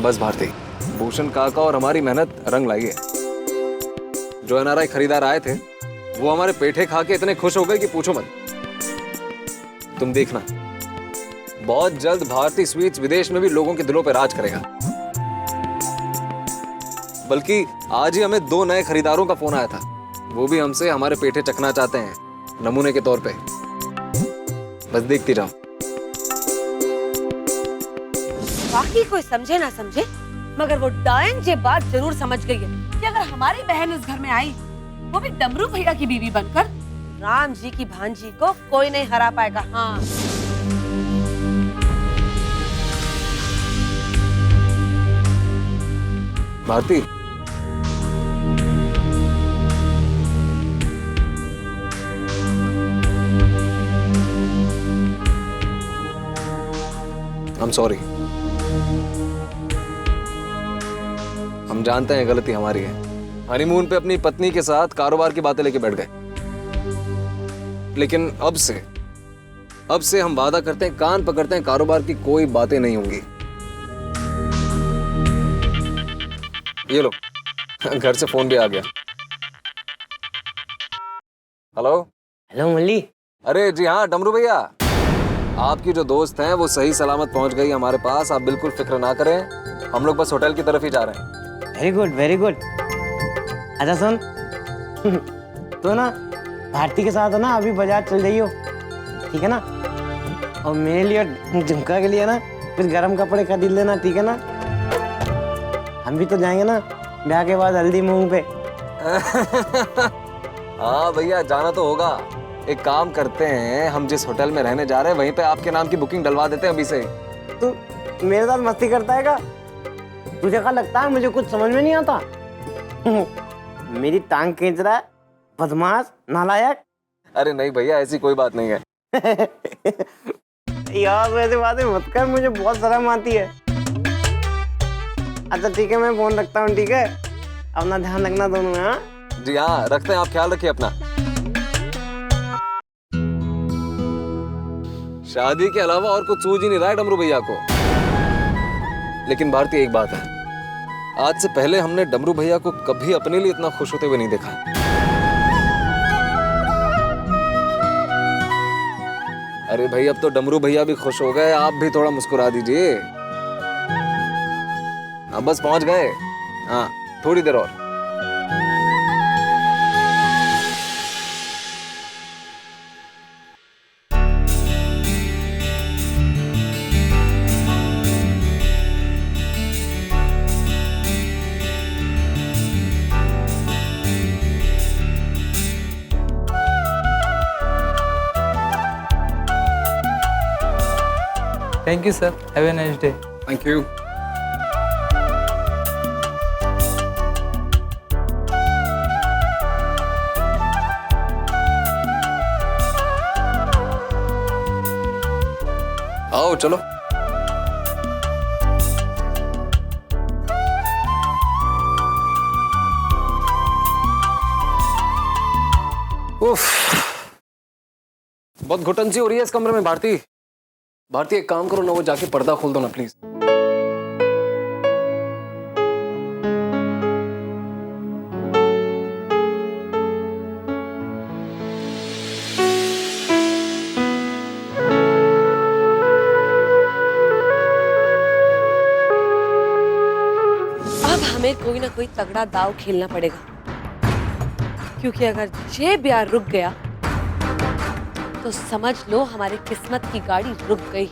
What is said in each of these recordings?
बस भारती, भूषण काका और हमारी मेहनत रंग लाई है। जो एनआरआई खरीदार आए थे वो हमारे पेठे खा के इतने खुश हो गए कि पूछो मत। तुम देखना, बहुत जल्द भारती स्वीट्स विदेश में भी लोगों के दिलों पर राज करेगा। बल्कि आज ही हमें 2 नए खरीदारों का फोन आया था, वो भी हमसे हमारे पेठे चखना चाहते हैं, नमूने के तौर पे। बस देखती रहो। बाकी कोई समझे ना समझे, मगर वो डायन ये बात जरूर समझ गई है कि अगर हमारी बहन इस घर में आई, वो भी डमरू भैया की बीवी बनकर, राम जी की भांजी को कोई नहीं हरा पाएगा। हाँ, भारती, I'm sorry। हम जानते हैं गलती हमारी है। हनीमून पे अपनी पत्नी के साथ कारोबार की बातें लेके बैठ गए, लेकिन अब से हम वादा करते हैं, कान पकड़ते हैं, कारोबार की कोई बातें नहीं होंगी। ये लो, घर से फोन भी आ गया। हेलो हेलो मल्ली। अरे जी हाँ डमरू भैया, आपकी जो दोस्त हैं वो सही सलामत पहुंच गई हमारे पास। आप बिल्कुल फिक्र ना करें, हम लोग बस होटल की तरफ ही जा रहे हैं। Very good very good. अच्छा सुन, तो ना भारती के साथ है ना अभी बाजार चल जाइयो, ठीक है ना? और मेरे लिए झुमका के लिए ना कुछ गर्म कपड़े खरीद लेना, ठीक है ना? हम भी तो जाएंगे ना ब्याह के बाद हल्दी मूंग पे। हाँ भैया, जाना तो होगा। एक काम करते हैं, हम जिस होटल में रहने जा रहे हैं वहीं पे आपके नाम की बुकिंग डलवा देते हैं अभी से। तू मेरे साथ मस्ती करता है क्या? तुझे क्या लगता है मुझे कुछ समझ में नहीं आता? मेरी टांग खींच रहा है, बदमाश, नालायक। अरे नहीं भैया, ऐसी कोई बात नहीं है। यार वैसे बातें मत कर, मुझे बहुत शर्म आती है। अच्छा ठीक है, मैं फोन रखता हूँ, ठीक है? अपना ध्यान रखना दोनों में। हाँ जी हाँ, रखते हैं, आप ख्याल रखिए अपना। शादी के अलावा और कुछ सूझ ही नहीं रहा है डमरू भैया को। लेकिन भारती, एक बात है, आज से पहले हमने डमरू भैया को कभी अपने लिए इतना खुश होते हुए नहीं देखा। अरे भाई, अब तो डमरू भैया भी खुश हो गए, आप भी थोड़ा मुस्कुरा दीजिए। अब बस पहुंच गए। हाँ, थोड़ी देर और। Thank you, sir. Have a nice day. Thank you. आओ चलो। उफ, बहुत घुटन सी हो रही है इस कमरे में। भारती, एक काम करो ना, वो जाके पर्दा खोल दो ना प्लीज। अब हमें कोई ना कोई तगड़ा दाव खेलना पड़ेगा, क्योंकि अगर ये ब्याह रुक गया तो समझ लो हमारी किस्मत की गाड़ी रुक गई।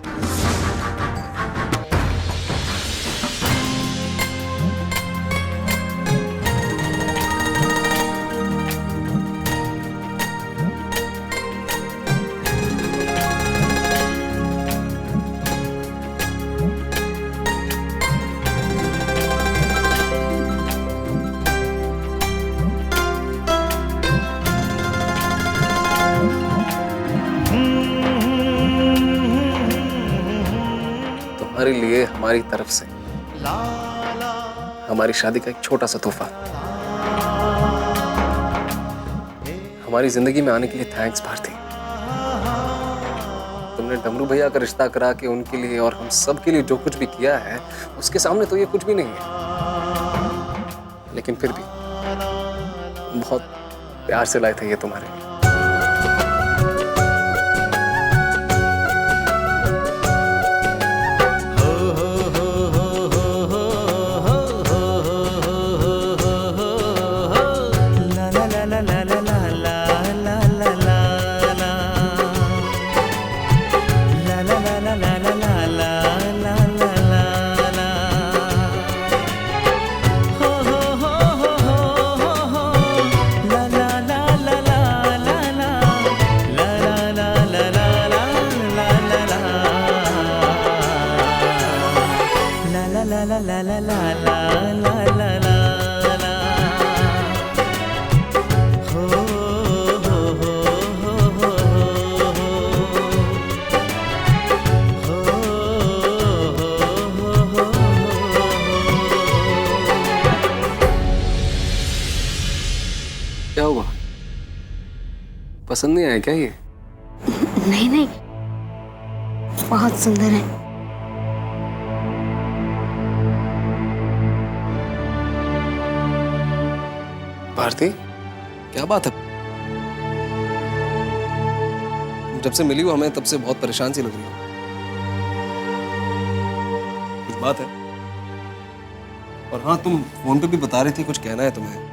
तुम्हारे लिए हमारी तरफ से हमारी शादी का एक छोटा सा तोहफा। हमारी जिंदगी में आने के लिए थैंक्स भारती। तुमने डमरू भैया का रिश्ता करा के उनके लिए और हम सब के लिए जो कुछ भी किया है उसके सामने तो ये कुछ भी नहीं है। लेकिन फिर भी बहुत प्यार से लाए थे ये तुम्हारे लिए। क्या हुआ? पसंद नहीं आया क्या ये? नहीं नहीं, बहुत सुंदर है। भारती, क्या बात है? जब से मिली हो हमें तब से बहुत परेशान सी लग रही हो। कुछ बात है? और हाँ, तुम फोन पे भी बता रही थी कुछ कहना है तुम्हें।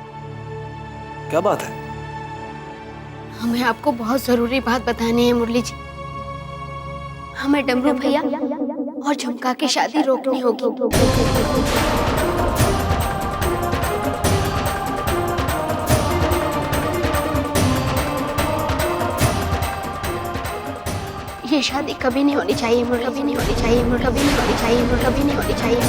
क्या बात है? हमें आपको बहुत जरूरी बात बतानी है मुरली जी। हमें डमरू भैया और झुमका की शादी रोकनी होगी। ये शादी कभी नहीं होनी चाहिए, कभी नहीं होनी चाहिए, कभी नहीं होनी चाहिए, कभी नहीं होनी चाहिए।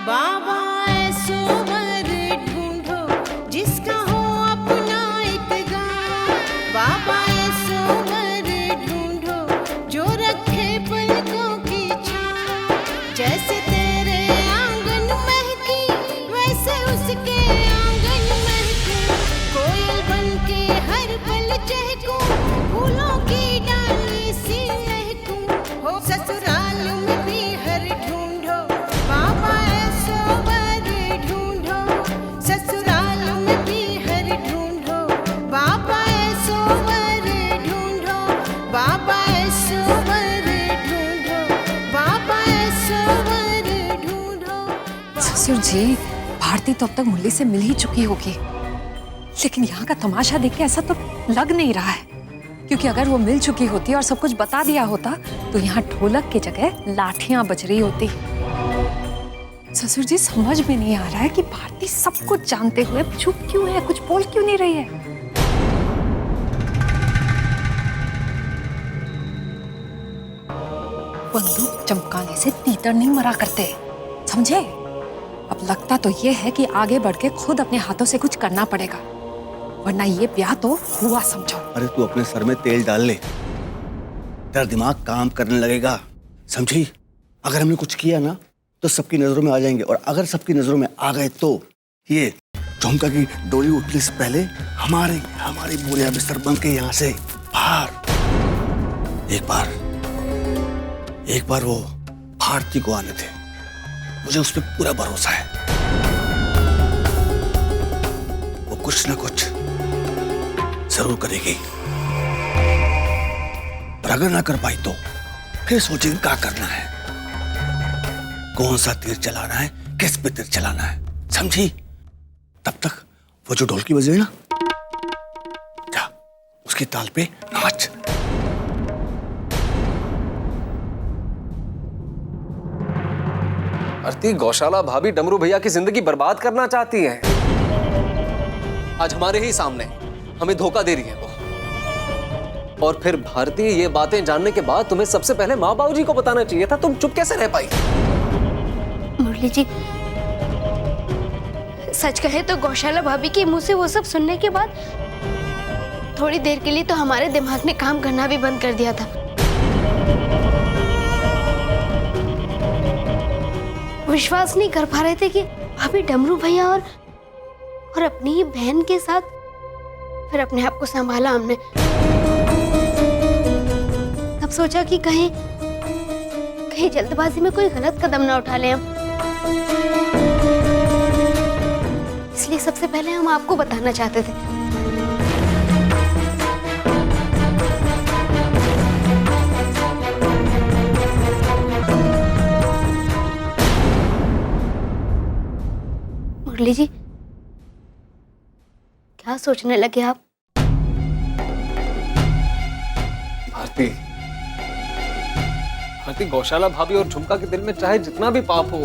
बाबा ऐसो वर ढूंढो जिसका हो अपना एक गाँव। बाबा ऐसो वर ढूंढो जो रखे पलकों की छाँव। जैसे तेरे आंगन महकी वैसे उसके आंगन महकूं। कोयल बनके हर पल चहकूं, फूलों की डाली सी महकूं। हो ससुराल में भी हर ढूंढो, बाबा ऐसो वर ढूंढो। ससुराल में भी हर ढूंढो, बाबा ऐसो वर ढूंढो। बाबा ऐसो वर ढूंढो, बाबा ऐसो वर ढूंढो। ससुर जी, भारती तो अब तक मुरली से मिल ही चुकी होगी, लेकिन यहाँ का तमाशा देख के ऐसा तो लग नहीं रहा है। क्योंकि अगर वो मिल चुकी होती और सब कुछ बता दिया होता तो यहाँ ढोलक की जगह लाठियां बज रही होती। ससुर जी, समझ में नहीं आ रहा है कि भारती सब कुछ जानते हुए चुप क्यों है, कुछ बोल क्यों नहीं रही है। बंदूक चमकाने से तीतर नहीं मरा करते, समझे? अब लगता तो ये है कि आगे बढ़ के खुद अपने हाथों से कुछ करना पड़ेगा, वरना ये ब्याह तो हुआ समझो। अरे तू अपने सर में तेल डाल ले, तेरा दिमाग काम करने लगेगा, समझी? अगर हमने कुछ किया ना तो सबकी नजरों में आ जाएंगे, और अगर सबकी नजरों में आ गए तो ये झुमका की डोली उठने से पहले हमारे बोरिया बिस्तर बन के यहाँ से बाहर। एक बार वो भारती को आने थे, मुझे उस पर पूरा भरोसा है। वो कुछ ना कुछ जरूर करेगी, और अगर ना कर पाई तो फिर सोचेंगे क्या करना है, कौन सा तीर चलाना है, किस पे तीर चलाना है, समझी? तब तक वो जो ढोलकी बजे ना, जा उसकी ताल पे नाच। आरती, गौशाला भाभी डमरू भैया की जिंदगी बर्बाद करना चाहती है। आज हमारे ही सामने हमें धोखा दे रही है वो। और फिर भारती, ये बातें जानने के बाद तुम्हें सबसे पहले माँ बाबू जी को बताना चाहिए था। तुम चुप कैसे रह पाई? मुरली जी, सच कहे तो गौशाला भाभी के मुंह से वो सब सुनने के बाद थोड़ी देर के लिए तो हमारे दिमाग ने काम करना भी बंद कर दिया था। विश्वास नहीं कर पा रहे थे कि भाभी डमरू भैया और अपनी ही बहन के साथ। फिर अपने आप को संभाला हमने। तब सोचा कि कहीं जल्दबाजी में कोई गलत कदम ना उठा लें हम। इसलिए सबसे पहले हम आपको बताना चाहते थे। मुरली जी, क्या सोचने लगे आप? भारती, भारती, गौशाला भाभी और झुमका के दिल में चाहे जितना भी पाप हो,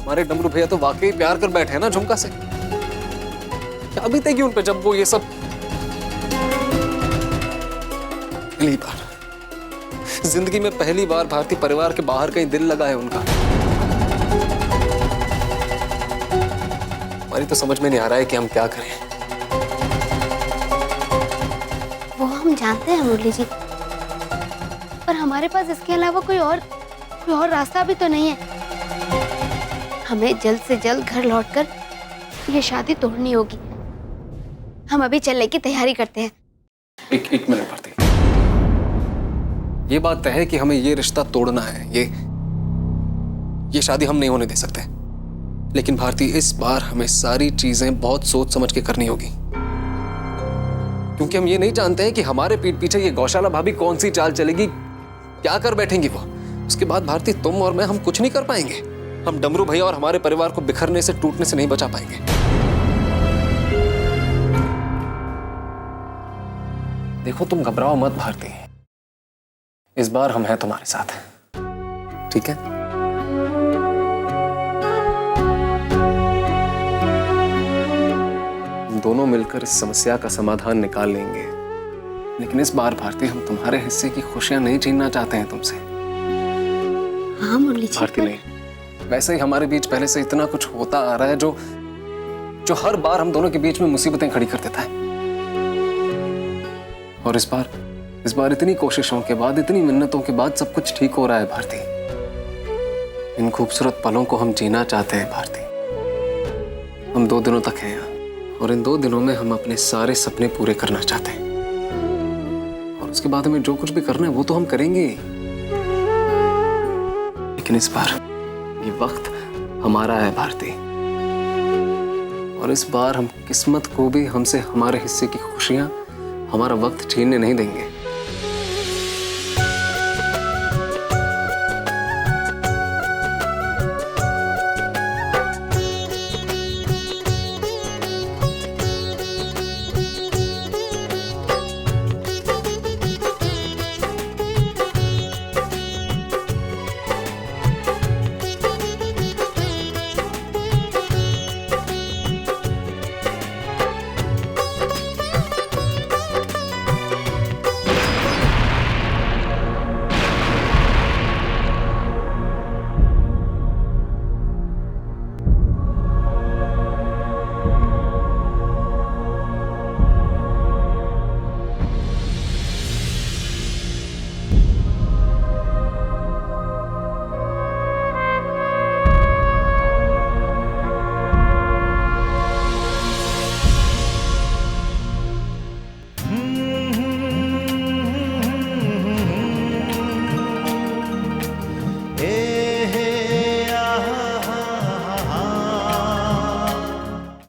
हमारे डमरू भैया तो वाकई प्यार कर बैठे हैं ना झुमका से। क्या बीतेगी उन पे जब वो ये सब। पहली बार जिंदगी में, पहली बार भारती परिवार के बाहर कहीं दिल लगा है उनका। हमारी तो समझ में नहीं आ रहा है कि हम क्या करें। वो हम जानते हैं मुरली जी, पर हमारे पास इसके अलावा कोई और रास्ता भी तो नहीं है। हमें जल्द से जल्द घर लौटकर ये शादी तोड़नी होगी। हम अभी चलने की तैयारी करते हैं। एक मिनट भारती, ये बात तय है कि हमें ये रिश्ता तोड़ना है। ये शादी हम नहीं होने दे सकते। लेकिन भारती, इस बार हमें सारी चीजें बहुत सोच समझ के करनी होगी, क्योंकि हम ये नहीं जानते हैं कि हमारे पीठ पीछे ये गौशाला भाभी कौन सी चाल चलेगी, क्या कर बैठेंगी वो। उसके बाद भारती, तुम और मैं, हम कुछ नहीं कर पाएंगे। हम डमरू भैया और हमारे परिवार को बिखरने से, टूटने से नहीं बचा पाएंगे। देखो, तुम घबराओ मत भारती, इस बार हम हैं तुम्हारे साथ, ठीक है? हम दोनों मिलकर इस समस्या का समाधान निकाल लेंगे। लेकिन इस बार भारती, हम तुम्हारे हिस्से की खुशियां नहीं छीनना चाहते हैं तुमसे। हाँ मुरली जी, भारती, नहीं, वैसे ही हमारे बीच पहले से इतना कुछ होता आ रहा है जो हर बार हम दोनों के बीच में मुसीबतें खड़ी कर देता है। और इस बार इतनी कोशिशों के बाद, इतनी मिन्नतों के बाद सब कुछ ठीक हो रहा है भारती। इन खूबसूरत पलों को हम जीना चाहते हैं भारती। हम 2 दिनों तक हैं यहाँ, और इन 2 दिनों में हम अपने सारे सपने पूरे करना चाहते हैं। और उसके बाद हमें जो कुछ भी करना है वो तो हम करेंगे। लेकिन इस बार ये वक्त हमारा है भारती, और इस बार हम किस्मत को भी हमसे हमारे हिस्से की खुशियां, हमारा वक्त छीनने नहीं देंगे।